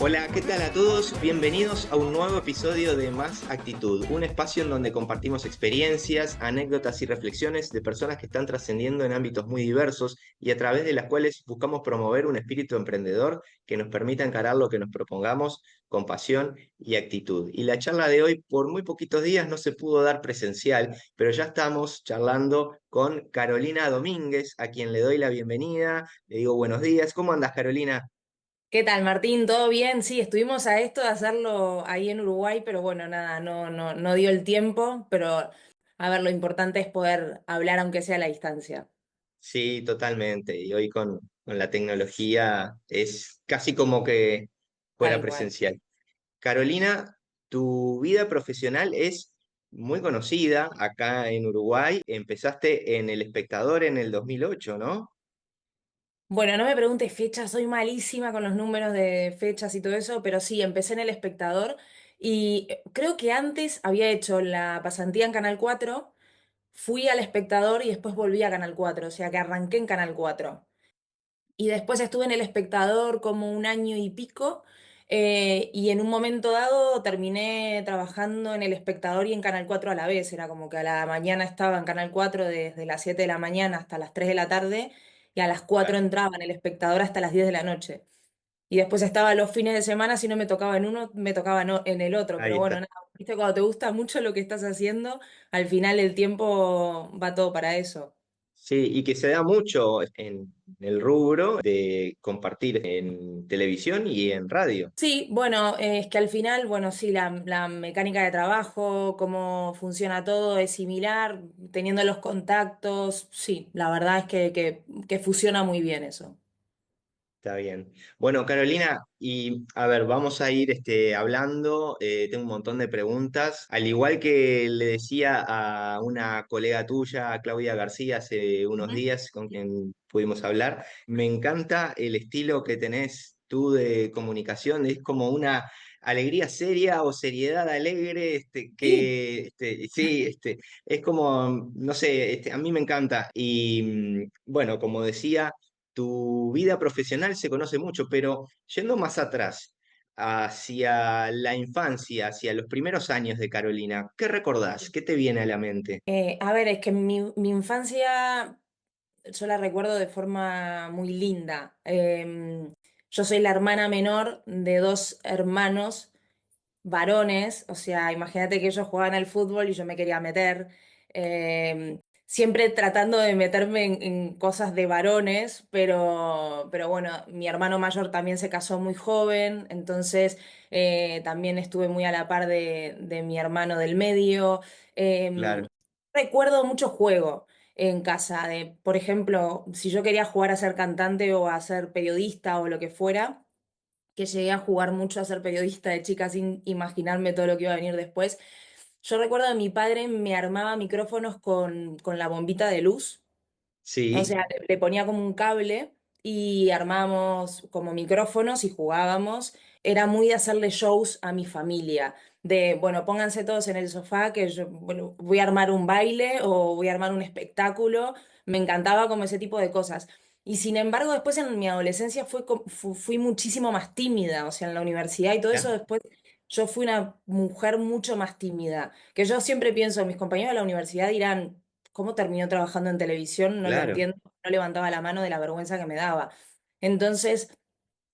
Hola, ¿qué tal a todos? Bienvenidos a un nuevo episodio de Más Actitud, un espacio en donde compartimos experiencias, anécdotas y reflexiones de personas que están trascendiendo en ámbitos muy diversos y a través de las cuales buscamos promover un espíritu emprendedor que nos permita encarar lo que nos propongamos con pasión y actitud. Y la charla de hoy, por muy poquitos días, no se pudo dar presencial, pero ya estamos charlando con Carolina Domínguez, a quien le doy la bienvenida. Le digo buenos días. ¿Cómo andas, Carolina? ¿Qué tal, Martín? ¿Todo bien? Sí, estuvimos a esto de hacerlo ahí en Uruguay, pero bueno, nada, no dio el tiempo, pero a ver, lo importante es poder hablar aunque sea a la distancia. Sí, totalmente. Y hoy con la tecnología es casi como que fuera Tal cual. presencial. Carolina, tu vida profesional es muy conocida acá en Uruguay. Empezaste en El Espectador en el 2008, ¿no? Bueno, no me preguntes fechas, soy malísima con los números de fechas y todo eso, pero sí, empecé en El Espectador y creo que antes había hecho la pasantía en Canal 4, fui al Espectador y después volví a Canal 4, o sea que arranqué en Canal 4. Y después estuve en El Espectador como un año y pico, y en un momento dado terminé trabajando en El Espectador y en Canal 4 a la vez. Era como que a la mañana estaba en Canal 4 desde las 7 de la mañana hasta las 3 de la tarde y a las 4 Claro. entraba en El Espectador hasta las 10 de la noche. Y después estaba los fines de semana, si no me tocaba en uno, me tocaba en el otro. Ahí Pero bueno, está. nada, viste, cuando te gusta mucho lo que estás haciendo, al final el tiempo va todo para eso. Sí, y que se da mucho en el rubro de compartir en televisión y en radio. Sí, bueno, es que al final, bueno, sí, la mecánica de trabajo, cómo funciona todo es similar, teniendo los contactos, sí, la verdad es que funciona muy bien eso. Está bien. Bueno, Carolina, y a ver, vamos a ir hablando. Tengo un montón de preguntas. Al igual que le decía a una colega tuya, a Claudia García, hace unos Ujú. días con quien pudimos hablar, me encanta el estilo que tenés tú de comunicación. Es como una alegría seria o seriedad alegre, Sí. sí, es como, no sé, a mí me encanta. Y bueno, como decía. Tu vida profesional se conoce mucho, pero yendo más atrás, hacia la infancia, hacia los primeros años de Carolina, ¿qué recordás? ¿Qué te viene a la mente? A ver, es que mi infancia yo la recuerdo de forma muy linda. Yo soy la hermana menor de dos hermanos varones, o sea, imagínate que ellos jugaban al fútbol y yo me quería meter, siempre tratando de meterme en cosas de varones, pero bueno, mi hermano mayor también se casó muy joven, entonces también estuve muy a la par de mi hermano del medio. Claro. Recuerdo mucho juego en casa, de, por ejemplo, si yo quería jugar a ser cantante o a ser periodista o lo que fuera, que llegué a jugar mucho a ser periodista de chica sin imaginarme todo lo que iba a venir después. Yo recuerdo que mi padre me armaba micrófonos con la bombita de luz, o Sí, sea, le ponía como un cable y armábamos como micrófonos y jugábamos. Era muy de hacerle shows a mi familia, de, bueno, pónganse todos en el sofá que yo, bueno, voy a armar un baile o voy a armar un espectáculo. Me encantaba como ese tipo de cosas. Y sin embargo, después en mi adolescencia fui muchísimo más tímida, o sea, en la universidad y todo eso, ya, después yo fui una mujer mucho más tímida, que yo siempre pienso, mis compañeros de la universidad dirán, ¿cómo terminó trabajando en televisión? No lo claro. entiendo, no levantaba la mano de la vergüenza que me daba. Entonces,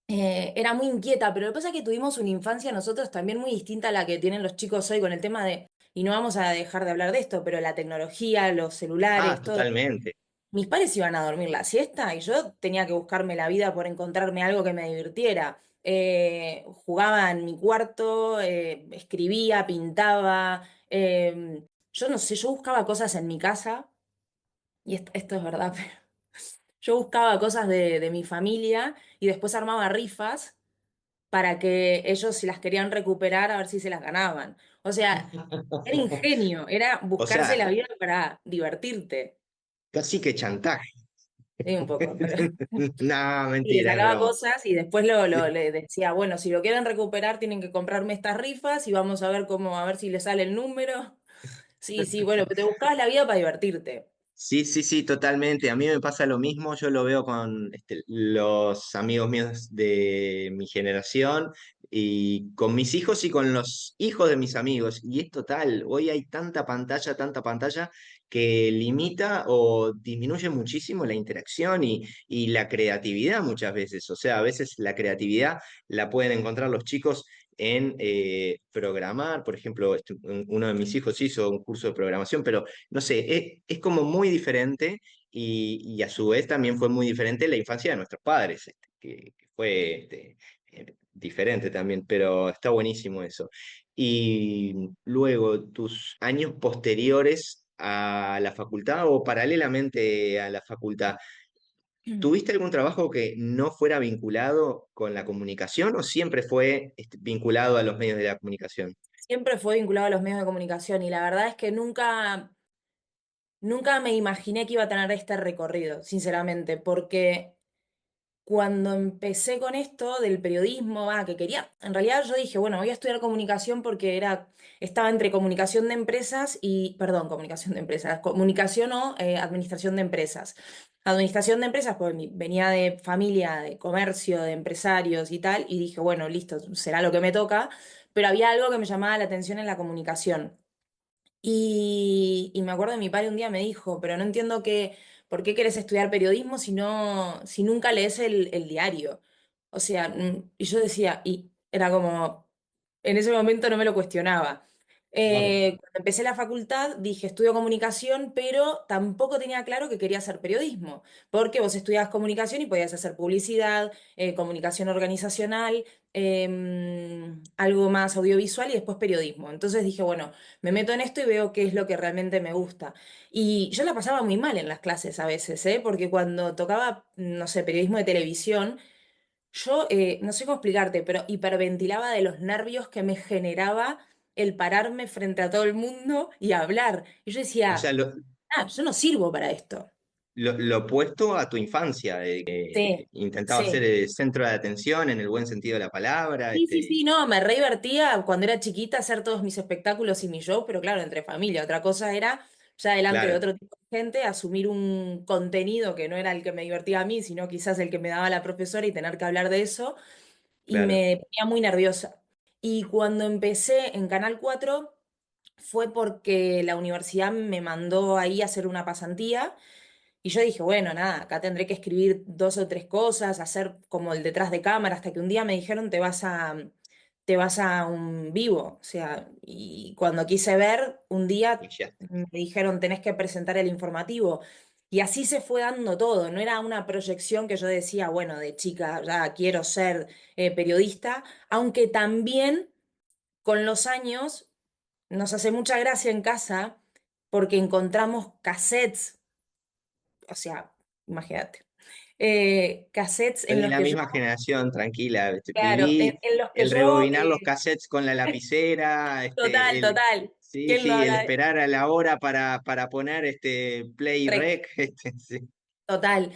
era muy inquieta, pero lo que pasa es que tuvimos una infancia nosotros también muy distinta a la que tienen los chicos hoy con el tema de, y no vamos a dejar de hablar de esto, pero la tecnología, los Ah, celulares, todo. totalmente. Mis padres iban a dormir la siesta y yo tenía que buscarme la vida por encontrarme algo que me divirtiera. Jugaba en mi cuarto, escribía, pintaba. Yo no sé, yo buscaba cosas en mi casa, y esto es verdad, pero yo buscaba cosas de mi familia y después armaba rifas para que ellos, si las querían recuperar, a ver si se las ganaban. O sea, era ingenio, era O buscarse sea, la vida para divertirte. casi que chantaje. Un poco, pero No, y le mentira, es sacaba broma. cosas y después le decía, bueno, si lo quieren recuperar, tienen que comprarme estas rifas y vamos a ver cómo, a ver si le sale el número. Sí, sí, bueno, pero te buscabas la vida para divertirte. Sí, sí, sí, totalmente. A mí me pasa lo mismo, yo lo veo con los amigos míos de mi generación. y con mis hijos y con los hijos de mis amigos. Y es total, hoy hay tanta pantalla que limita o disminuye muchísimo la interacción y la creatividad muchas veces. O sea, a veces la creatividad la pueden encontrar los chicos en programar. Por ejemplo, uno de mis hijos hizo un curso de programación, pero no sé, es como muy diferente y a su vez también fue muy diferente la infancia de nuestros padres, que fue diferente también, pero está buenísimo eso. Y luego, tus años posteriores a la facultad o paralelamente a la facultad, ¿tuviste algún trabajo que no fuera vinculado con la comunicación o siempre fue vinculado a los medios de la comunicación? Siempre fue vinculado a los medios de comunicación y la verdad es que nunca me imaginé que iba a tener este recorrido, sinceramente, porque cuando empecé con esto del periodismo, que quería, en realidad yo dije, bueno, voy a estudiar comunicación porque estaba entre comunicación de empresas y, perdón, comunicación de empresas, comunicación o administración de empresas. Administración de empresas, pues venía de familia, de comercio, de empresarios y tal, y dije, bueno, listo, será lo que me toca, pero había algo que me llamaba la atención en la comunicación. Y me acuerdo de mi padre un día me dijo, pero no entiendo por qué querés estudiar periodismo si nunca lees el diario. O sea, y yo decía, y era como, en ese momento no me lo cuestionaba. Claro. Cuando empecé la facultad dije, estudio comunicación, pero tampoco tenía claro que quería hacer periodismo, porque vos estudiabas comunicación y podías hacer publicidad, comunicación organizacional, algo más audiovisual y después periodismo. Entonces dije, bueno, me meto en esto y veo qué es lo que realmente me gusta. Y yo la pasaba muy mal en las clases a veces, ¿eh? Porque cuando tocaba, no sé, periodismo de televisión, yo no sé cómo explicarte, pero hiperventilaba de los nervios que me generaba el pararme frente a todo el mundo y hablar. Y yo O sea, decía, yo no sirvo para esto. lo opuesto a tu infancia, Sí, intentaba ser sí. el centro de atención en el buen sentido de la palabra. Sí, sí, sí, no, me re divertía cuando era chiquita hacer todos mis espectáculos y mi show, pero claro, entre familia. Otra cosa era, ya delante de Claro, otro tipo de gente, asumir un contenido que no era el que me divertía a mí, sino quizás el que me daba la profesora y tener que hablar de eso, y claro. me ponía muy nerviosa. Y cuando empecé en Canal 4 fue porque la universidad me mandó ahí a hacer una pasantía y yo dije, bueno, nada, acá tendré que escribir dos o tres cosas, hacer como el detrás de cámara, hasta que un día me dijeron, te vas a un vivo. O sea, y cuando quise ver, un Y día ya. me dijeron, tenés que presentar el informativo. Y así se fue dando todo, no era una proyección que yo decía, bueno, de chica, ya quiero ser periodista, aunque también con los años nos hace mucha gracia en casa porque encontramos cassettes, o sea, imagínate, cassettes Soy en de los la que yo, misma generación, tranquila. claro, Viví en los que el yo, rebobinar los cassettes con la lapicera, total, total, sí, ¿quién no sí, el habla de esperar a la hora para poner play rec? rec, sí, Total.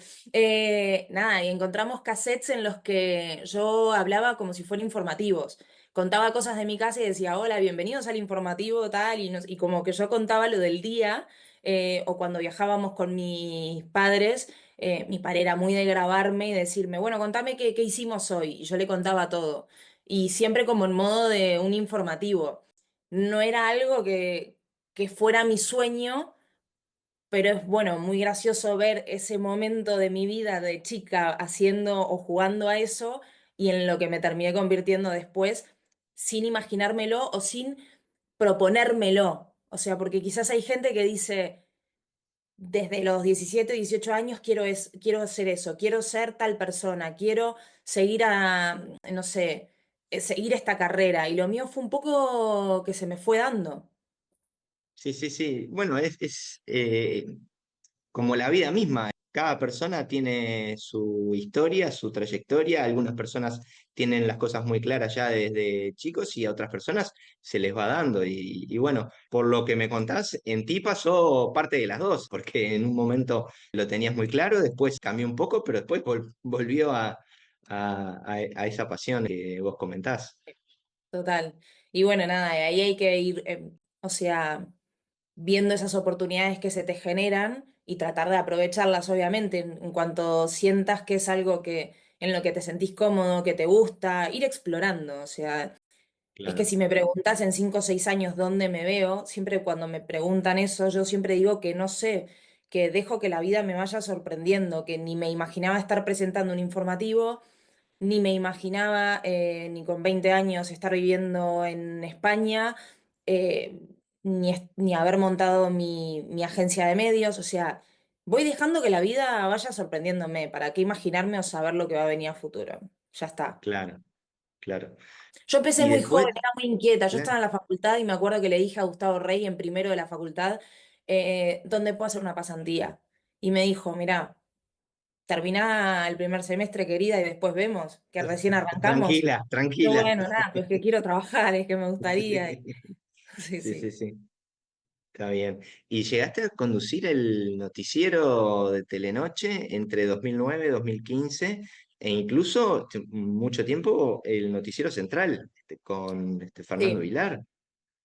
Nada, y encontramos cassettes en los que yo hablaba como si fueran informativos. Contaba cosas de mi casa y decía, hola, bienvenidos al informativo, tal, y como que yo contaba lo del día, o cuando viajábamos con mis padres, mi padre era muy de grabarme y decirme, bueno, contame qué hicimos hoy. Y yo le contaba todo. Y siempre como en modo de un informativo. No era algo que fuera mi sueño, pero es bueno, muy gracioso ver ese momento de mi vida de chica haciendo o jugando a eso y en lo que me terminé convirtiendo después sin imaginármelo o sin proponérmelo. O sea, porque quizás hay gente que dice, desde los 17 18 años quiero hacer eso, quiero ser tal persona, quiero seguir no sé, seguir esta carrera. Y lo mío fue un poco que se me fue dando. sí, sí, sí. Bueno, es como la vida misma. Cada persona tiene su historia, su trayectoria. Algunas personas tienen las cosas muy claras ya desde chicos y a otras personas se les va dando. Y bueno, por lo que me contás, en ti pasó parte de las dos, porque en un momento lo tenías muy claro, después cambió un poco, pero después volvió a esa pasión que vos comentás. Total. Y bueno, nada, ahí hay que ir, o sea, viendo esas oportunidades que se te generan y tratar de aprovecharlas, obviamente, en cuanto sientas que es algo en lo que te sentís cómodo, que te gusta, ir explorando. O sea, es que Claro, si me preguntás en 5 o 6 años dónde me veo, siempre cuando me preguntan eso, yo siempre digo que no sé, que dejo que la vida me vaya sorprendiendo, que ni me imaginaba estar presentando un informativo, ni me imaginaba ni con 20 años estar viviendo en España, eh, ni haber montado mi agencia de medios. O sea, voy dejando que la vida vaya sorprendiéndome. ¿Para qué imaginarme o saber lo que va a venir a futuro? Ya está. claro, claro. Yo empecé Y muy después, joven, era muy inquieta. Yo claro, estaba en la facultad y me acuerdo que le dije a Gustavo Rey en primero de la facultad, ¿dónde puedo hacer una pasantía? Y me dijo, mirá, terminá el primer semestre, querida, y después vemos, que recién arrancamos. tranquila, Yo, tranquila. bueno, nada, pues que quiero trabajar, es que me gustaría. Sí, Sí, sí, sí. sí. Está bien. ¿Y llegaste a conducir el noticiero de Telenoche entre 2009 y 2015 e incluso mucho tiempo el noticiero central con Fernando Sí. Vilar?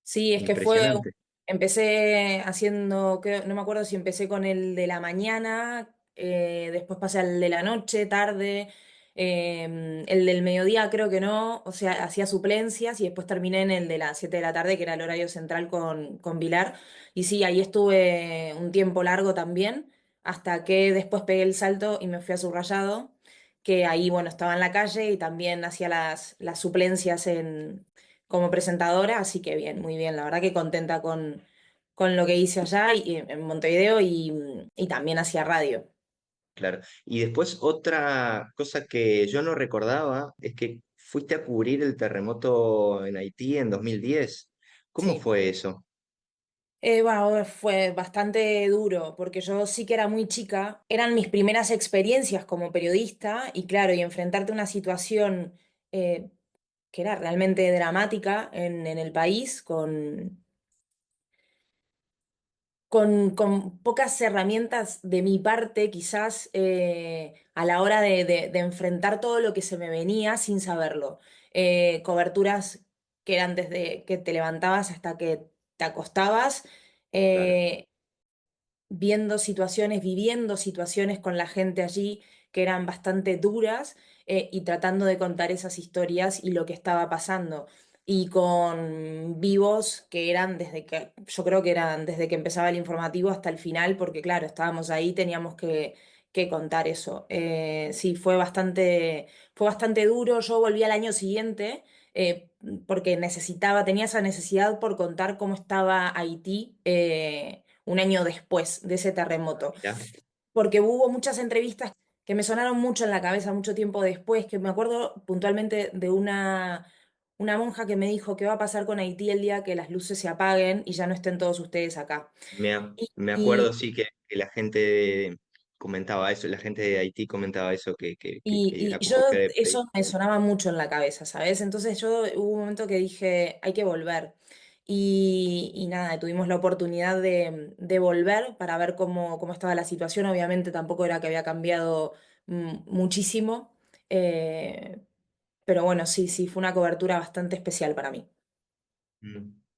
Sí, es que Impresionante. empecé haciendo, no me acuerdo si empecé con el de la mañana, después pasé al de la noche, tarde, el del mediodía creo que no, o sea, hacía suplencias y después terminé en el de las 7 de la tarde, que era el horario central con Vilar. Y sí, ahí estuve un tiempo largo también, hasta que después pegué el salto y me fui a Subrayado, que ahí, bueno, estaba en la calle y también hacía las suplencias como presentadora, así que bien, muy bien, la verdad que contenta con lo que hice allá y, en Montevideo y también hacía radio. Claro. Y después otra cosa que yo no recordaba es que fuiste a cubrir el terremoto en Haití en 2010. ¿Cómo Sí. fue eso? Bueno, fue bastante duro porque yo sí que era muy chica, eran mis primeras experiencias como periodista y claro, y enfrentarte a una situación eh, que era realmente dramática en el país, con pocas herramientas de mi parte, quizás a la hora de enfrentar todo lo que se me venía sin saberlo. Coberturas que eran desde que te levantabas hasta que te acostabas, Claro, eh, viendo situaciones, viviendo situaciones con la gente allí que eran bastante duras, y tratando de contar esas historias y lo que estaba pasando. Y con vivos que eran desde que, yo creo que eran desde que empezaba el informativo hasta el final, porque claro, estábamos ahí, teníamos que contar eso. Sí, fue bastante duro. Yo volví al año siguiente, porque tenía esa necesidad por contar cómo estaba Haití, un año después de ese terremoto. mirá, Porque hubo muchas entrevistas que me sonaron mucho en la cabeza mucho tiempo después, que me acuerdo puntualmente de una monja que me dijo qué va a pasar con Haití el día que las luces se apaguen y ya no estén todos ustedes acá. Y, me acuerdo, y, sí, que la gente comentaba eso, la gente de Haití comentaba eso, que era y yo como que eso me sonaba mucho en la cabeza, ¿sabes? Entonces yo hubo un momento que dije, hay que volver. Y nada, tuvimos la oportunidad de volver para ver cómo estaba la situación. Obviamente tampoco era que había cambiado muchísimo, eh, pero bueno, sí, sí, fue una cobertura bastante especial para mí.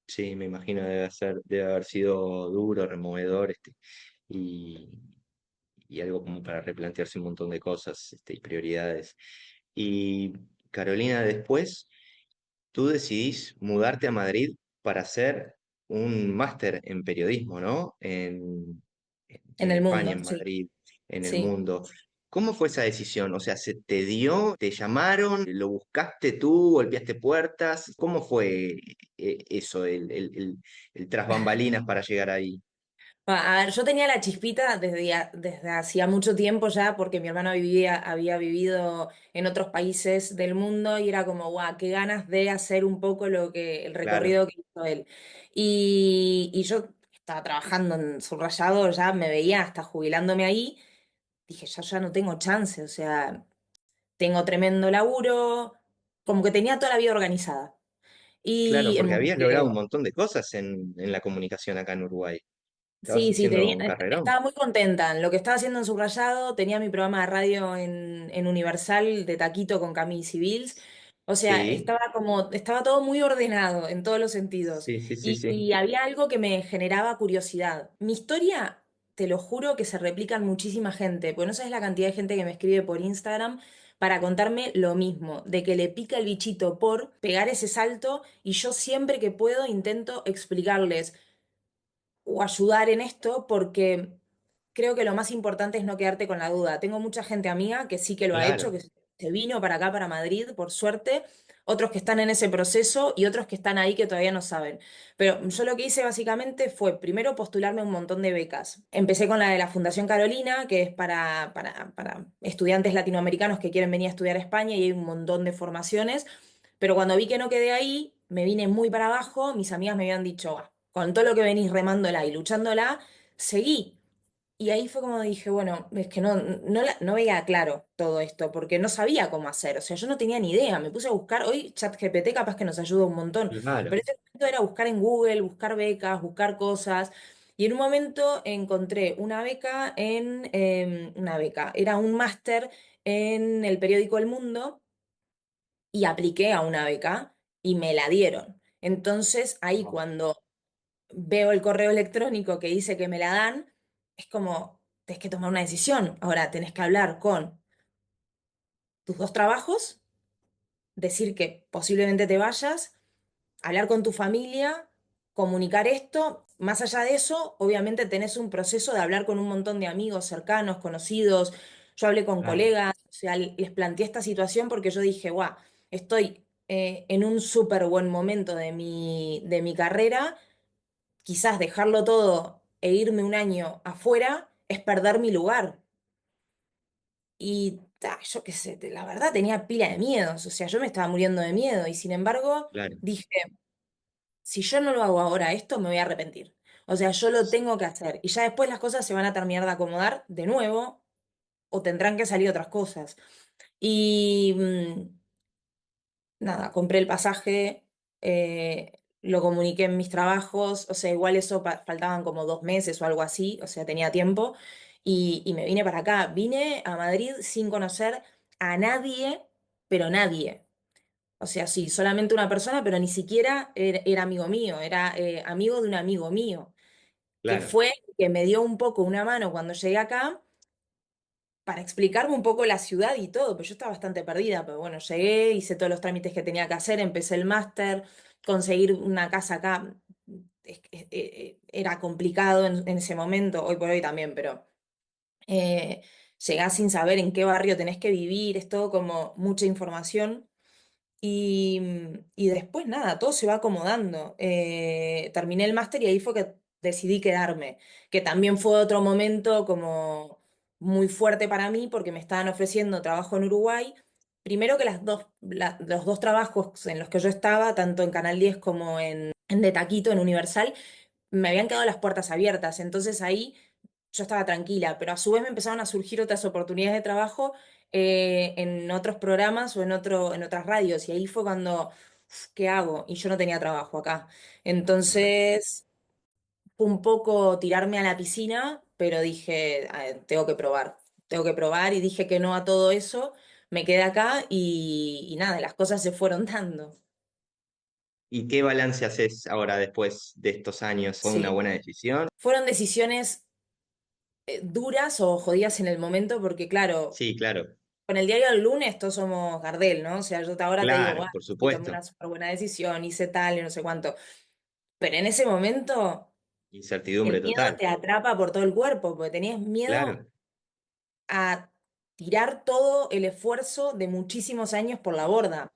sí, me imagino debe haber sido duro, removedor, y, y algo como para replantearse un montón de cosas, y prioridades. Y Carolina, después tú decidís mudarte a Madrid para hacer un máster en periodismo, ¿no? En En el España, mundo, en sí, Madrid, en el sí. mundo. ¿Cómo fue esa decisión? O sea, ¿se te dio, te llamaron, lo buscaste tú, golpeaste puertas? ¿Cómo fue eso, el tras bambalinas para llegar ahí? A ver, yo tenía la chispita desde hacía mucho tiempo ya, porque mi hermano había vivido en otros países del mundo y era como, guau, qué ganas de hacer un poco el Claro, recorrido que hizo él. Y yo estaba trabajando en Subrayado, ya me veía hasta jubilándome ahí. Dije, ya no tengo chance, o sea, tengo tremendo laburo, como que tenía toda la vida organizada. claro, Y en porque habías logrado un Montevideo. montón de cosas en la comunicación acá en Uruguay. Estabas Sí, sí, haciendo un carrerón. estaba muy contenta. En lo que estaba haciendo en Subrayado, tenía mi programa de radio en Universal de Taquito con Camille Civils. O sea, Sí, estaba todo muy ordenado en todos los sentidos. sí, sí, sí, Y sí. había algo que me generaba curiosidad. Mi historia, te lo juro que se replica en muchísima gente, porque no sabes la cantidad de gente que me escribe por Instagram para contarme lo mismo, de que le pica el bichito por pegar ese salto y yo siempre que puedo intento explicarles o ayudar en esto porque creo que lo más importante es no quedarte con la duda. Tengo mucha gente amiga que sí que lo ha hecho, Claro, que se vino para acá, para Madrid, por suerte, otros que están en ese proceso y otros que están ahí que todavía no saben. Pero yo lo que hice básicamente fue primero postularme a un montón de becas. Empecé con la de la Fundación Carolina, que es para estudiantes latinoamericanos que quieren venir a estudiar a España y hay un montón de formaciones. Pero cuando vi que no quedé ahí, me vine muy para abajo, mis amigas me habían dicho, "Ah, con todo lo que venís remándola y luchándola, seguí". Y ahí fue como dije, bueno, es que no veía claro todo esto, porque no sabía cómo hacer, o sea, yo no tenía ni idea, me puse a buscar, hoy ChatGPT capaz que nos ayuda un montón, claro, pero ese momento era buscar en Google, buscar becas, buscar cosas, y en un momento encontré una beca, era un máster en el periódico El Mundo, y apliqué a una beca y me la dieron. Entonces, ahí wow, cuando veo el correo electrónico que dice que me la dan, es como, tenés que tomar una decisión. Ahora tenés que hablar con tus dos trabajos, decir que posiblemente te vayas, hablar con tu familia, comunicar esto. Más allá de eso, obviamente tenés un proceso de hablar con un montón de amigos cercanos, conocidos. Yo hablé con claro, colegas, o sea, les planteé esta situación porque yo dije, guau, estoy en un súper buen momento de mi carrera, quizás dejarlo todo e irme un año afuera es perder mi lugar. Y yo qué sé, la verdad tenía pila de miedos, o sea, yo me estaba muriendo de miedo y sin embargo claro. dije, si yo no lo hago ahora esto, me voy a arrepentir. O sea, yo lo tengo que hacer y ya después las cosas se van a terminar de acomodar de nuevo o tendrán que salir otras cosas. Y nada, compré el pasaje, lo comuniqué en mis trabajos, o sea, igual eso faltaban como 2 meses o algo así, o sea, tenía tiempo, y me vine para acá. Vine a Madrid sin conocer a nadie, pero nadie. O sea, sí, solamente una persona, pero ni siquiera era amigo mío, era amigo de un amigo mío, que Claro, fue que me dio un poco una mano cuando llegué acá para explicarme un poco la ciudad y todo, pero yo estaba bastante perdida, pero bueno, llegué, hice todos los trámites que tenía que hacer, empecé el máster, conseguir una casa acá era complicado en ese momento, hoy por hoy también, pero eh, llegás sin saber en qué barrio tenés que vivir, es todo como mucha información. Y después nada, todo se va acomodando. Terminé el máster y ahí fue que decidí quedarme, que también fue otro momento como muy fuerte para mí porque me estaban ofreciendo trabajo en Uruguay. Primero que los dos trabajos en los que yo estaba, tanto en Canal 10 como en De Taquito, en Universal, me habían quedado las puertas abiertas. Entonces ahí yo estaba tranquila, pero a su vez me empezaron a surgir otras oportunidades de trabajo en otros programas o en otras radios. Y ahí fue cuando, ¿qué hago? Y yo no tenía trabajo acá. claro. Entonces, fue un poco tirarme a la piscina, pero dije, tengo que probar y dije que no a todo eso. Me quedé acá y nada, las cosas se fueron dando. ¿Y qué balance haces ahora después de estos años? ¿Fue una Sí, buena decisión? fueron decisiones duras o jodidas en el momento, porque claro, Sí, claro, con el diario del lunes todos somos Gardel, ¿no? O sea, yo ahora te digo, claro, bueno, por sí, tomé supuesto. una súper buena decisión, hice tal y no sé cuánto. Pero en ese momento el Incertidumbre miedo total. te atrapa por todo el cuerpo, porque tenías miedo Claro, a tirar todo el esfuerzo de muchísimos años por la borda.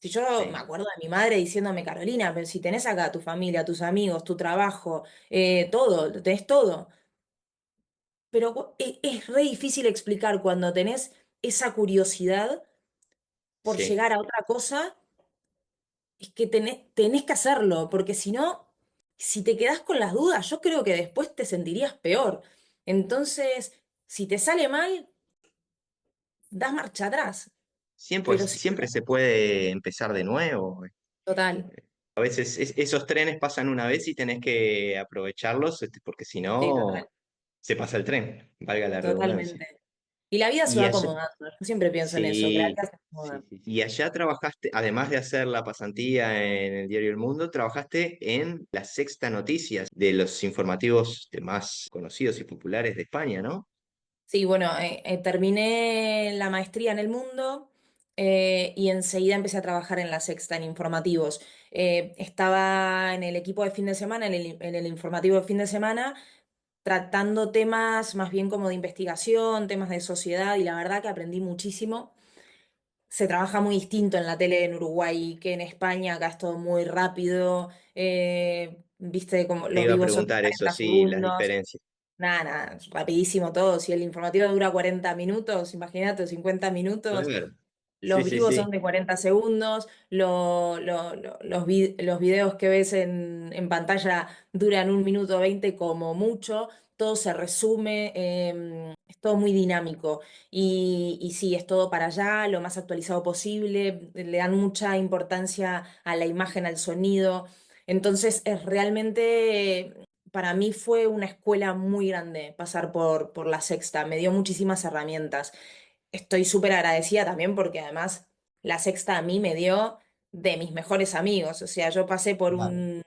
Si yo me sí. acuerdo de mi madre diciéndome, Carolina, pero si tenés acá tu familia, tus amigos, tu trabajo, todo, tenés todo. Pero es re difícil explicar cuando tenés esa curiosidad por Sí, llegar a otra cosa, es que tenés que hacerlo, porque si no, si te quedás con las dudas, yo creo que después te sentirías peor. Entonces, si te sale mal, das marcha atrás, siempre, pero si siempre se puede empezar de nuevo. total, A veces esos trenes pasan una vez y tenés que aprovecharlos, porque si sí, no, total, se pasa el tren, valga la redundancia. totalmente. Y la vida se Y va allá, acomodando, yo siempre pienso en eso, que la sí, vida se sí, acomoda. sí. Y allá trabajaste, además de hacer la pasantía en el diario El Mundo, trabajaste en La Sexta Noticias, de los informativos más conocidos y populares de España, ¿no? Sí, bueno, terminé la maestría en El Mundo. y enseguida empecé a trabajar en La Sexta, en informativos. Estaba en el equipo de fin de semana, en el informativo de fin de semana, tratando temas más bien como de investigación, temas de sociedad, y la verdad que aprendí muchísimo. Se trabaja muy distinto en la tele en Uruguay que en España, acá es todo muy rápido, viste como Te los iba a vivos son preguntar eso, 40 sí, las segundos, diferencias. nada, nada, rapidísimo todo. Si el informativo dura 40 minutos, imagínate, 50 minutos. Claro. Sí, Los sí, vivos sí. son de 40 segundos, los videos que ves en pantalla duran 1 minuto 20 como mucho, todo se resume, es todo muy dinámico y sí, es todo para allá, lo más actualizado posible, le dan mucha importancia a la imagen, al sonido, entonces es realmente, para mí fue una escuela muy grande pasar por La Sexta, me dio muchísimas herramientas. Estoy súper agradecida también porque además La Sexta a mí me dio de mis mejores amigos. O sea, yo pasé Claro.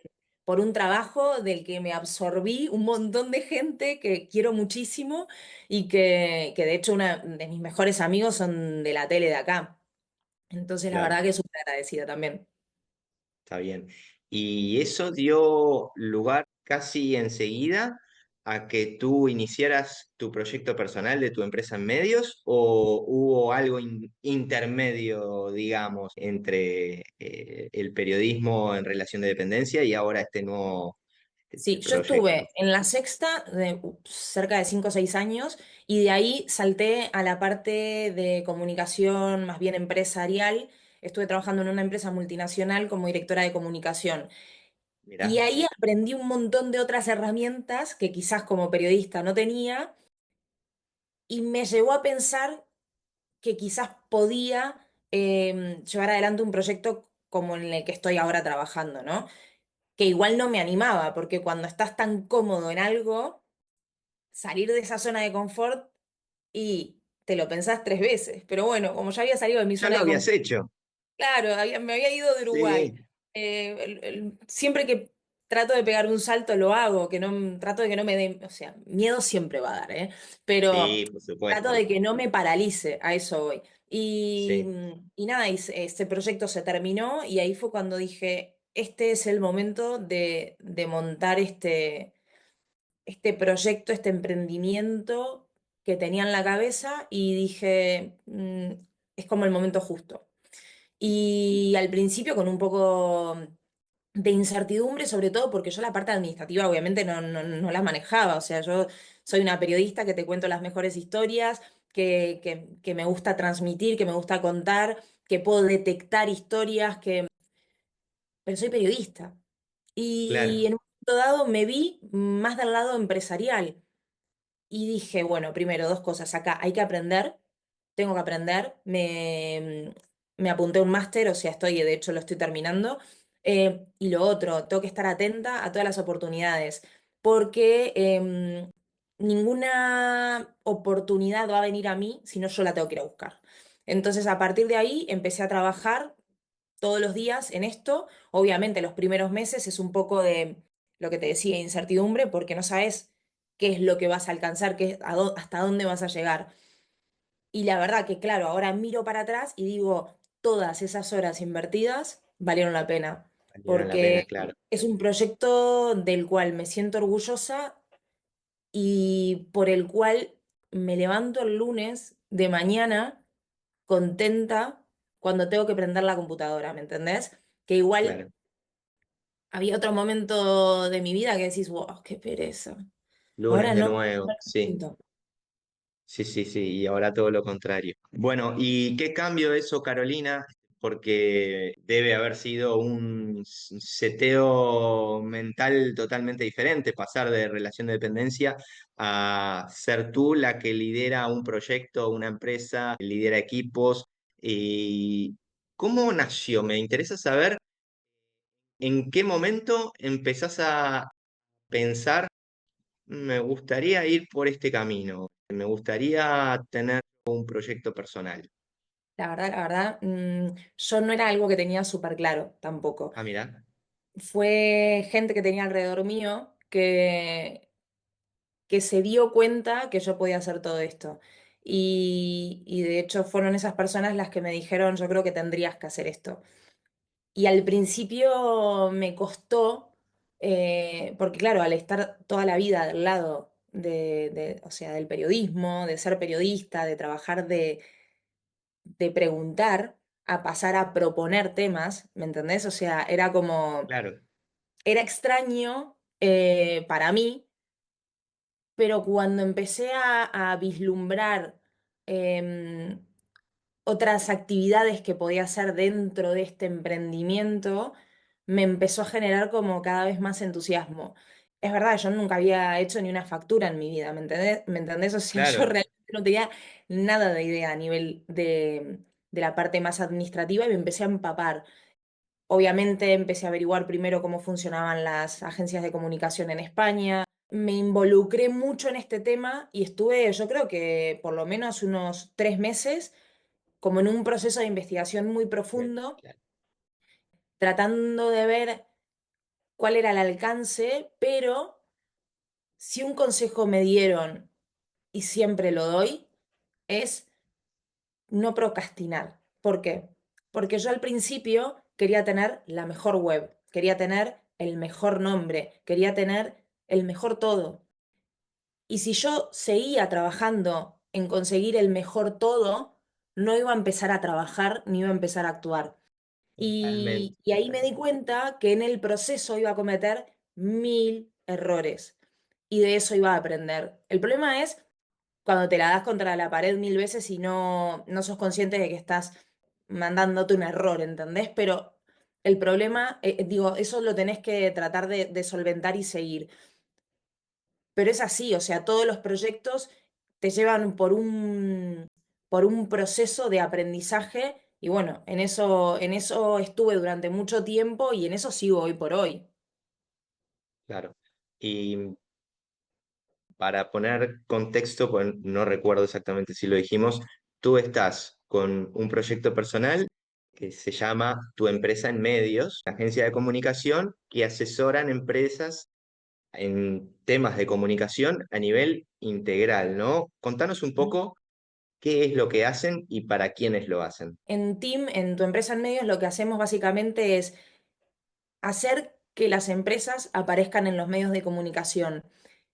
por un trabajo del que me absorbí un montón de gente que quiero muchísimo y que de hecho una de mis mejores amigos son de la tele de acá. Entonces, la Claro. verdad que súper agradecida también. Está bien. ¿Y eso dio lugar casi enseguida a que tú iniciaras tu proyecto personal de tu empresa en medios o hubo algo intermedio, digamos, entre el periodismo en relación de dependencia y ahora este nuevo Sí, yo proyecto? estuve en La Sexta cerca de 5 o 6 años y de ahí salté a la parte de comunicación más bien empresarial. Estuve trabajando en una empresa multinacional como directora de comunicación. Y Mirá, ahí aprendí un montón de otras herramientas que quizás como periodista no tenía y me llevó a pensar que quizás podía llevar adelante un proyecto como en el que estoy ahora trabajando, ¿no? Que igual no me animaba, porque cuando estás tan cómodo en algo, salir de esa zona de confort y te lo pensás 3 veces. Pero bueno, como ya había salido de mi ya zona lo de habías confort, hecho. claro, me había ido de Uruguay. Sí, Siempre que trato de pegar un salto lo hago, que no, trato de que no me dé, o sea, miedo siempre va a dar, ¿eh? Pero sí, por trato supuesto. de que no me paralice, a eso voy. Y, Sí, y nada, este proyecto se terminó y ahí fue cuando dije, este es el momento de montar este proyecto, este emprendimiento que tenía en la cabeza y dije, es como el momento justo. Y al principio con un poco de incertidumbre, sobre todo porque yo la parte administrativa obviamente no la manejaba. O sea, yo soy una periodista que te cuento las mejores historias, que me gusta transmitir, que me gusta contar, que puedo detectar historias, pero soy periodista. Y claro, en un momento dado me vi más del lado empresarial. Y dije, bueno, primero, dos cosas. Acá hay que aprender, tengo que aprender. Me apunté a un máster, o sea, de hecho, lo estoy terminando. Y lo otro, tengo que estar atenta a todas las oportunidades, porque ninguna oportunidad va a venir a mí si no yo la tengo que ir a buscar. Entonces, a partir de ahí, empecé a trabajar todos los días en esto. Obviamente, los primeros meses es un poco de lo que te decía, incertidumbre, porque no sabes qué es lo que vas a alcanzar, hasta dónde vas a llegar. Y la verdad que, claro, ahora miro para atrás y digo, todas esas horas invertidas valieron la pena, valieron la pena, porque claro. es un proyecto del cual me siento orgullosa y por el cual me levanto el lunes de mañana contenta cuando tengo que prender la computadora, ¿me entendés? Que igual Claro. había otro momento de mi vida que decís, wow, qué pereza. Lunes Ahora de no, nuevo, no lo sí. siento. Sí, sí, sí, y ahora todo lo contrario. Bueno, ¿y qué cambio eso, Carolina? Porque debe haber sido un seteo mental totalmente diferente, pasar de relación de dependencia a ser tú la que lidera un proyecto, una empresa, lidera equipos. ¿Y cómo nació? Me interesa saber en qué momento empezás a pensar me gustaría ir por este camino, me gustaría tener un proyecto personal. La verdad, yo no era algo que tenía súper claro tampoco. Ah, mira, Fue gente que tenía alrededor mío que se dio cuenta que yo podía hacer todo esto. y de hecho fueron esas personas las que me dijeron, yo creo que tendrías que hacer esto. Y al principio me costó, porque claro, al estar toda la vida del lado o sea, del periodismo, de ser periodista, de trabajar de preguntar, a pasar a proponer temas, ¿me entendés? O sea, era como, Claro, era extraño para mí, pero cuando empecé a vislumbrar em, otras actividades que podía hacer dentro de este emprendimiento, me empezó a generar como cada vez más entusiasmo. Es verdad, yo nunca había hecho ni una factura en mi vida, ¿me entendés? ¿Me entendés? O sea, yo claro, realmente no tenía nada de idea a nivel de la parte más administrativa y me empecé a empapar. Obviamente empecé a averiguar primero cómo funcionaban las agencias de comunicación en España. Me involucré mucho en este tema y estuve, yo creo que por lo menos unos 3 meses, como en un proceso de investigación muy profundo, claro, tratando de ver cuál era el alcance, pero si un consejo me dieron, y siempre lo doy, es no procrastinar. ¿Por qué? Porque yo al principio quería tener la mejor web, quería tener el mejor nombre, quería tener el mejor todo. Y si yo seguía trabajando en conseguir el mejor todo, no iba a empezar a trabajar ni iba a empezar a actuar. totalmente. Y ahí me di cuenta que en el proceso iba a cometer 1000 errores y de eso iba a aprender. El problema es cuando te la das contra la pared 1000 veces y no sos consciente de que estás mandándote un error, ¿entendés? Pero el problema, digo, eso lo tenés que tratar de solventar y seguir. Pero es así, o sea, todos los proyectos te llevan por un proceso de aprendizaje y bueno, en eso estuve durante mucho tiempo y en eso sigo hoy por hoy. Claro. Y para poner contexto, pues no recuerdo exactamente si lo dijimos, tú estás con un proyecto personal que se llama Tu empresa en medios, una agencia de comunicación que asesoran empresas en temas de comunicación a nivel integral, ¿no? Contanos un poco qué es lo que hacen y para quiénes lo hacen. En Team, en tu empresa en medios, lo que hacemos básicamente es hacer que las empresas aparezcan en los medios de comunicación.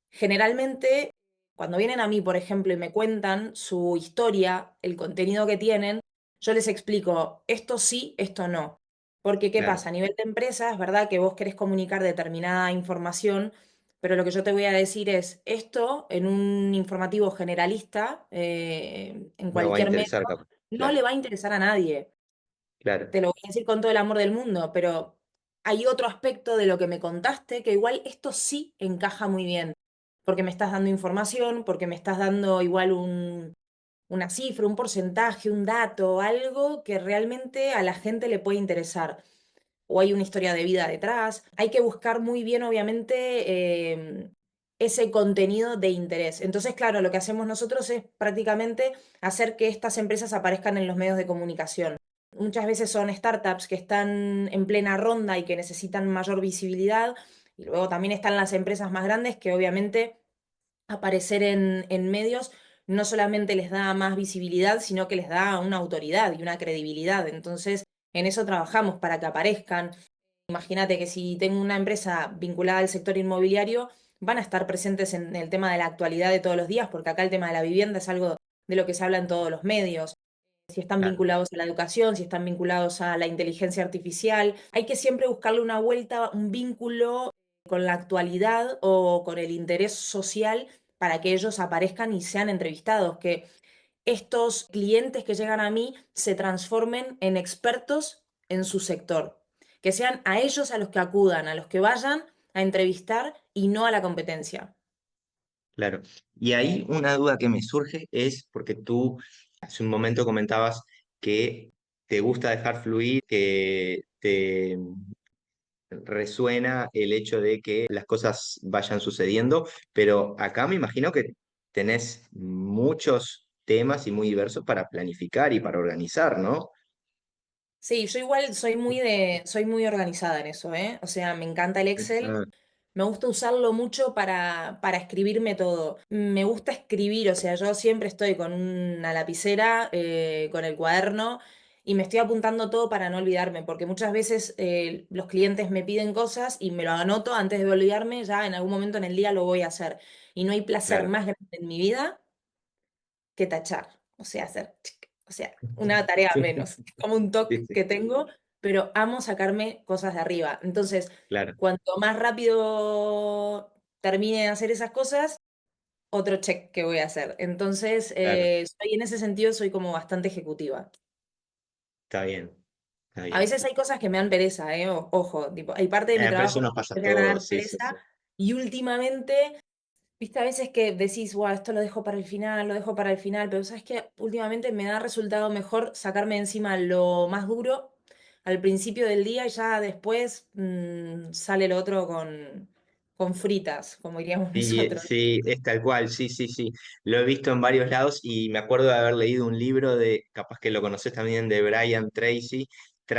Generalmente, cuando vienen a mí, por ejemplo, y me cuentan su historia, el contenido que tienen, yo les explico esto sí, esto no. Porque, ¿qué Claro, pasa? A nivel de empresa, es verdad que vos querés comunicar determinada información, pero lo que yo te voy a decir es, esto en un informativo generalista, en no va a cualquier medio, interesar, capaz. no Claro, le va a interesar a nadie. claro, Te lo voy a decir con todo el amor del mundo, pero hay otro aspecto de lo que me contaste que igual esto sí encaja muy bien, porque me estás dando información, porque me estás dando igual una cifra, un porcentaje, un dato, algo que realmente a la gente le puede interesar. O hay una historia de vida detrás. Hay que buscar muy bien, obviamente, ese contenido de interés. Entonces, claro, lo que hacemos nosotros es prácticamente hacer que estas empresas aparezcan en los medios de comunicación. Muchas veces son startups que están en plena ronda y que necesitan mayor visibilidad. Y luego también están las empresas más grandes que obviamente aparecer en medios no solamente les da más visibilidad, sino que les da una autoridad y una credibilidad. Entonces, en eso trabajamos para que aparezcan. Imagínate que si tengo una empresa vinculada al sector inmobiliario, van a estar presentes en el tema de la actualidad de todos los días, porque acá el tema de la vivienda es algo de lo que se habla en todos los medios. Si están claro, vinculados a la educación, si están vinculados a la inteligencia artificial, hay que siempre buscarle una vuelta, un vínculo con la actualidad o con el interés social para que ellos aparezcan y sean entrevistados, que estos clientes que llegan a mí se transformen en expertos en su sector, que sean a ellos a los que acudan, a los que vayan a entrevistar y no a la competencia. claro. Y ahí una duda que me surge es porque tú hace un momento comentabas que te gusta dejar fluir, que te resuena el hecho de que las cosas vayan sucediendo, pero acá me imagino que tenés muchos temas y muy diversos para planificar y para organizar, ¿no? Sí, yo igual soy muy organizada en eso, ¿eh? O sea, me encanta el Excel. me gusta usarlo mucho para escribirme todo. Me gusta escribir, o sea, yo siempre estoy con una lapicera, con el cuaderno y me estoy apuntando todo para no olvidarme, porque muchas veces los clientes me piden cosas y me lo anoto antes de olvidarme, ya en algún momento en el día lo voy a hacer. Y no hay placer Claro. más grande en mi vida que tachar, o sea, hacer, o sea, una tarea Sí, menos, es como un toque sí, sí, que tengo, pero amo sacarme cosas de arriba. Entonces, claro, cuanto más rápido termine de hacer esas cosas, otro check que voy a hacer. Entonces, claro. en ese sentido soy como bastante ejecutiva. Está bien, está A bien. veces hay cosas que me dan pereza, ojo, tipo, hay parte de mi Pero eso trabajo nos que pasa a me llegan a dar todos, sí, sí, pereza sí. y últimamente. Viste, a veces que decís, wow, esto lo dejo para el final, lo dejo para el final, pero sabes que últimamente me da resultado mejor sacarme de encima lo más duro al principio del día y ya después sale lo otro con fritas, como diríamos Sí, nosotros. sí, es tal cual, sí, sí, sí. Lo he visto en varios lados y me acuerdo de haber leído un libro de, capaz que lo conoces también, de Brian Tracy,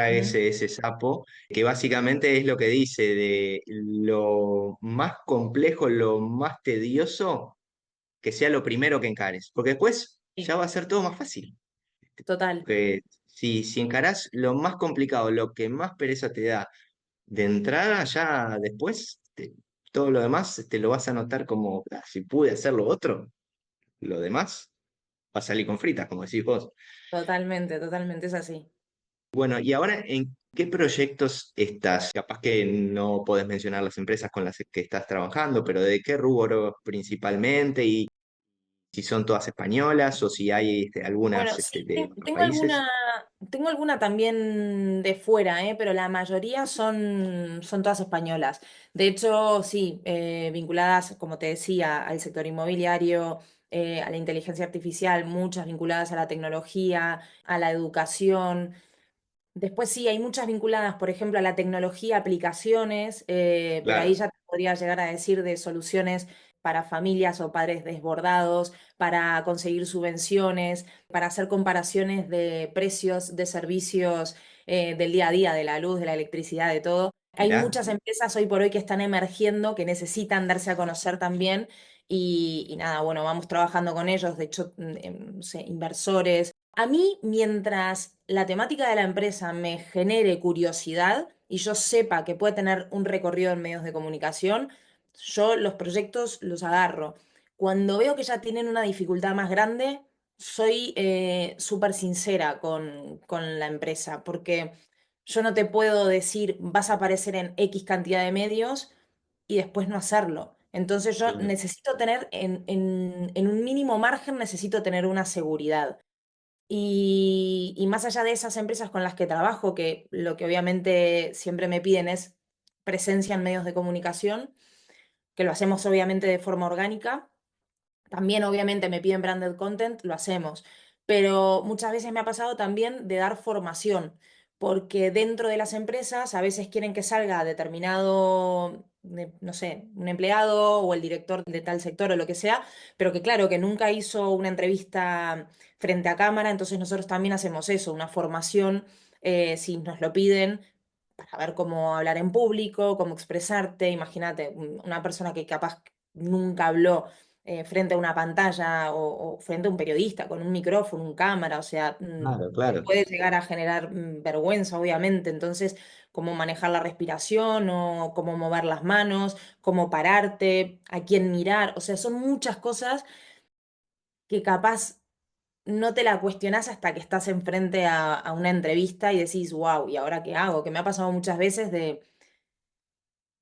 ¿Mm? Tráguese ese sapo, que básicamente es lo que dice de lo más complejo, lo más tedioso, que sea lo primero que encares, porque después Sí, ya va a ser todo más fácil. total, Que si encarás lo más complicado, lo que más pereza te da de entrada, ya después todo lo demás te lo vas a notar como, "Ah, si pude hacer lo otro, lo demás va a salir con fritas", como decís vos. totalmente, totalmente es así. Bueno, y ahora, ¿en qué proyectos estás? Capaz que no podés mencionar las empresas con las que estás trabajando, pero ¿de qué rubro principalmente? Y si son todas españolas o si hay algunas Bueno, sí, de otros tengo países. alguna también de fuera, pero la mayoría son todas españolas. De hecho, sí, vinculadas, como te decía, al sector inmobiliario, a la inteligencia artificial, muchas vinculadas a la tecnología, a la educación. Después sí, hay muchas vinculadas, por ejemplo, a la tecnología, aplicaciones, pero ahí Claro, ya te podría llegar a decir de soluciones para familias o padres desbordados, para conseguir subvenciones, para hacer comparaciones de precios de servicios del día a día, de la luz, de la electricidad, de todo. Hay mirá. muchas empresas hoy por hoy que están emergiendo, que necesitan darse a conocer también y nada, bueno, vamos trabajando con ellos, de hecho, no sé, inversores. A mí, mientras la temática de la empresa me genere curiosidad y yo sepa que puede tener un recorrido en medios de comunicación, yo los proyectos los agarro. Cuando veo que ya tienen una dificultad más grande, soy súper sincera con la empresa, porque yo no te puedo decir vas a aparecer en X cantidad de medios y después no hacerlo. Entonces yo Claro. necesito tener en un mínimo margen, necesito tener una seguridad. Y más allá de esas empresas con las que trabajo, que lo que obviamente siempre me piden es presencia en medios de comunicación, que lo hacemos obviamente de forma orgánica, también obviamente me piden branded content, lo hacemos, pero muchas veces me ha pasado también de dar formación, porque dentro de las empresas a veces quieren que salga determinado, no sé, un empleado o el director de tal sector o lo que sea, pero que claro, que nunca hizo una entrevista frente a cámara, entonces nosotros también hacemos eso, una formación, si nos lo piden. Para ver cómo hablar en público, cómo expresarte. Imagínate, una persona que capaz nunca habló frente a una pantalla o frente a un periodista con un micrófono, un cámara, o sea, Claro, te claro. puede llegar a generar vergüenza, obviamente. Entonces, cómo manejar la respiración o cómo mover las manos, cómo pararte, a quién mirar, o sea, son muchas cosas que capaz no te la cuestionás hasta que estás enfrente a una entrevista y decís, wow, ¿y ahora qué hago? Que me ha pasado muchas veces de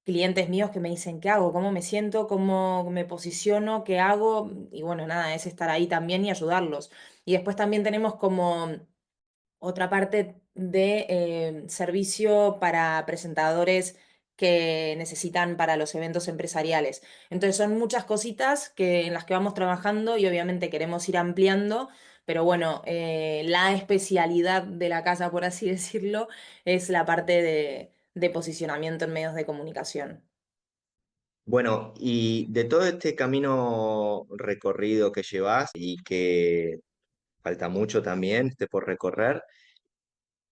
clientes míos que me dicen, ¿qué hago? ¿Cómo me siento? ¿Cómo me posiciono? ¿Qué hago? Y bueno, nada, es estar ahí también y ayudarlos. Y después también tenemos como otra parte de servicio para presentadores que necesitan para los eventos empresariales. Entonces son muchas cositas en las que vamos trabajando y obviamente queremos ir ampliando, pero bueno, la especialidad de la casa, por así decirlo, es la parte de posicionamiento en medios de comunicación. Bueno, y de todo este camino recorrido que llevas y que falta mucho también por recorrer,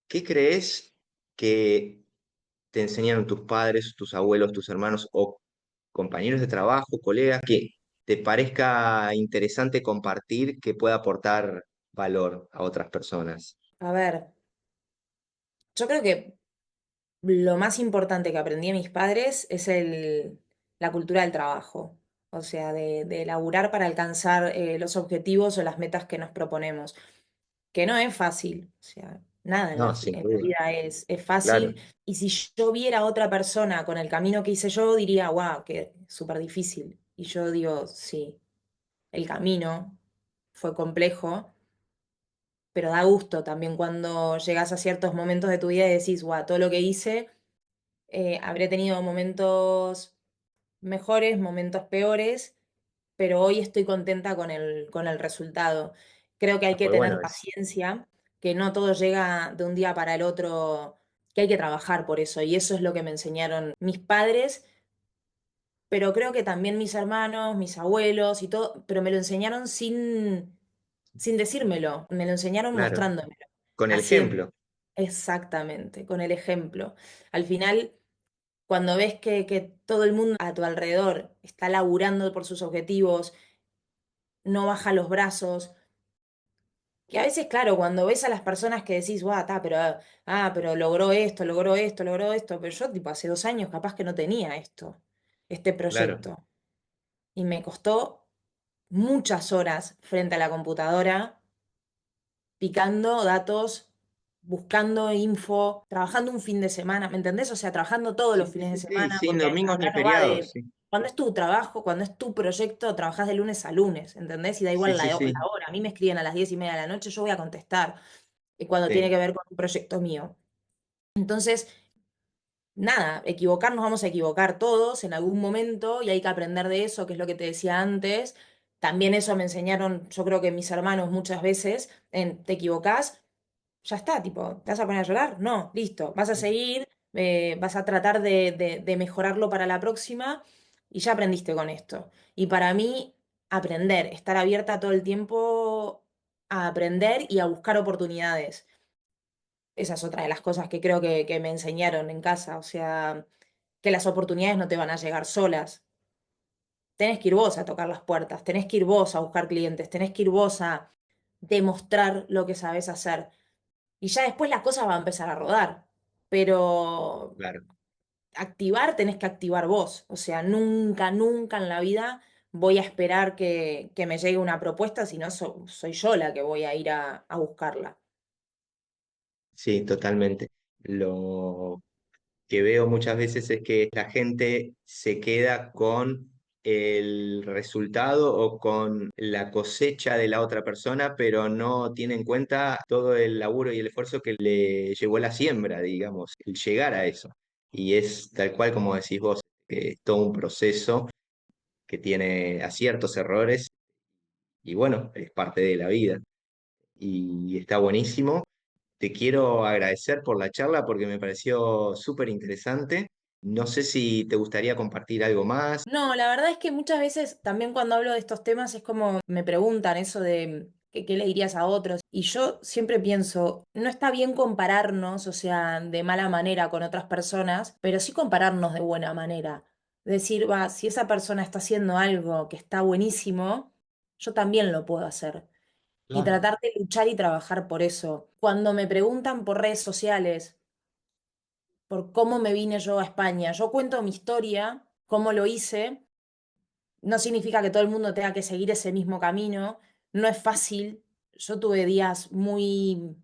¿qué crees que te enseñaron tus padres, tus abuelos, tus hermanos, o compañeros de trabajo, colegas, que te parezca interesante compartir, que pueda aportar valor a otras personas? A ver, yo creo que lo más importante que aprendí de mis padres es la cultura del trabajo, o sea, de laburar para alcanzar los objetivos o las metas que nos proponemos, que no es fácil, o sea, nada No, sin en la duda, vida es claro, fácil, y si yo viera a otra persona con el camino que hice yo, diría, wow, que súper difícil, y yo digo, sí, el camino fue complejo, pero da gusto también cuando llegas a ciertos momentos de tu vida y decís, wow, todo lo que hice habré tenido momentos mejores, momentos peores, pero hoy estoy contenta con el resultado. Creo que hay está que muy bueno tener eso. paciencia, que no todo llega de un día para el otro, que hay que trabajar por eso. Y eso es lo que me enseñaron mis padres, pero creo que también mis hermanos, mis abuelos y todo, pero me lo enseñaron sin decírmelo, me lo enseñaron Claro, mostrándomelo. con el Haciendo. ejemplo, Exactamente, con el ejemplo. Al final cuando ves que todo el mundo a tu alrededor está laburando por sus objetivos, no baja los brazos, que a veces, claro, cuando ves a las personas que decís, guau, pero logró esto, logró esto, pero yo, tipo, hace 2 años capaz que no tenía este claro. proyecto, y me costó muchas horas frente a la computadora, picando datos, buscando info, trabajando un fin de semana, ¿me entendés? O sea, trabajando todos Sí, los sí, fines de sí, sí, semana, sin porque domingos ni acá no va feriados, de... sí, Cuando es tu trabajo, cuando es tu proyecto, trabajás de lunes a lunes, ¿entendés? Y da sí, igual sí, la sí, hora. A mí me escriben a las 10:30 de la noche, yo voy a contestar cuando tiene sí, que ver con un proyecto mío. Entonces, nada, equivocarnos vamos a equivocar todos en algún momento y hay que aprender de eso, que es lo que te decía antes. También eso me enseñaron, yo creo que mis hermanos muchas veces, te equivocás, ya está, tipo, ¿te vas a poner a llorar? No, listo, vas a seguir, vas a tratar de mejorarlo para la próxima y ya aprendiste con esto. Y para mí, aprender, estar abierta todo el tiempo a aprender y a buscar oportunidades. Esa es otra de las cosas que creo que me enseñaron en casa, o sea, que las oportunidades no te van a llegar solas. Tenés que ir vos a tocar las puertas, tenés que ir vos a buscar clientes, tenés que ir vos a demostrar lo que sabés hacer. Y ya después la cosa va a empezar a rodar. Pero claro. activar tenés que activar vos. O sea, nunca, nunca en la vida voy a esperar que me llegue una propuesta, si no soy yo la que voy a ir a buscarla. Sí, totalmente. Lo que veo muchas veces es que la gente se queda con el resultado o con la cosecha de la otra persona, pero no tiene en cuenta todo el laburo y el esfuerzo que le llevó la siembra, digamos, el llegar a eso. Y es tal cual como decís vos, que es todo un proceso que tiene aciertos, errores, y bueno, es parte de la vida. Y está buenísimo. Te quiero agradecer por la charla porque me pareció súper interesante. No sé si te gustaría compartir algo más. No, la verdad es que muchas veces también cuando hablo de estos temas es como me preguntan eso de qué le dirías a otros. Y yo siempre pienso, no está bien compararnos, o sea, de mala manera con otras personas, pero sí compararnos de buena manera. Decir, va, si esa persona está haciendo algo que está buenísimo, yo también lo puedo hacer. Y Claro. tratar de luchar y trabajar por eso. Cuando me preguntan por redes sociales, por cómo me vine yo a España, yo cuento mi historia, cómo lo hice. No significa que todo el mundo tenga que seguir ese mismo camino. No es fácil. Yo tuve días muy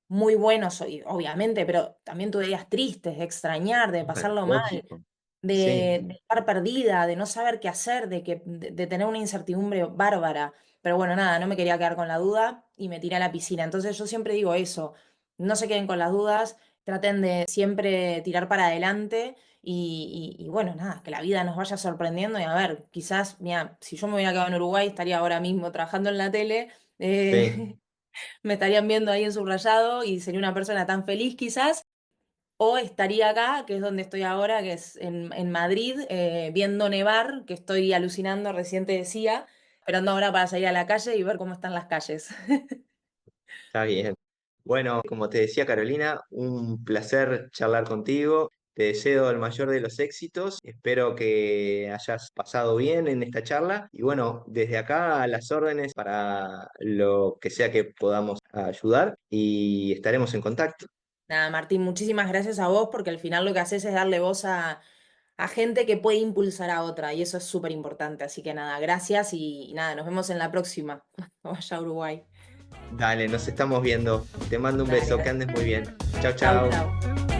buenos, obviamente, pero también tuve días tristes, de extrañar, de Bueno, pasarlo mal, lógico. Sí, de estar perdida, de no saber qué hacer, de tener una incertidumbre bárbara. Pero bueno, nada, no me quería quedar con la duda y me tiré a la piscina. Entonces yo siempre digo eso, no se queden con las dudas, traten de siempre tirar para adelante y bueno, nada, que la vida nos vaya sorprendiendo y a ver, quizás, mira, si yo me hubiera quedado en Uruguay estaría ahora mismo trabajando en la tele. sí, Me estarían viendo ahí en subrayado y sería una persona tan feliz quizás, o estaría acá, que es donde estoy ahora, que es en Madrid, viendo nevar, que estoy alucinando, recién te decía, esperando ahora para salir a la calle y ver cómo están las calles. está bien. Bueno, como te decía Carolina, un placer charlar contigo. Te deseo el mayor de los éxitos, espero que hayas pasado bien en esta charla y bueno, desde acá a las órdenes para lo que sea que podamos ayudar y estaremos en contacto. Nada, Martín, muchísimas gracias a vos porque al final lo que haces es darle voz a gente que puede impulsar a otra y eso es súper importante. Así que nada, gracias y nada, nos vemos en la próxima. Vaya a Uruguay. Dale, nos estamos viendo. Te mando un Dale, beso, que gracias. andes muy bien. Chao, Chau, chao. chau.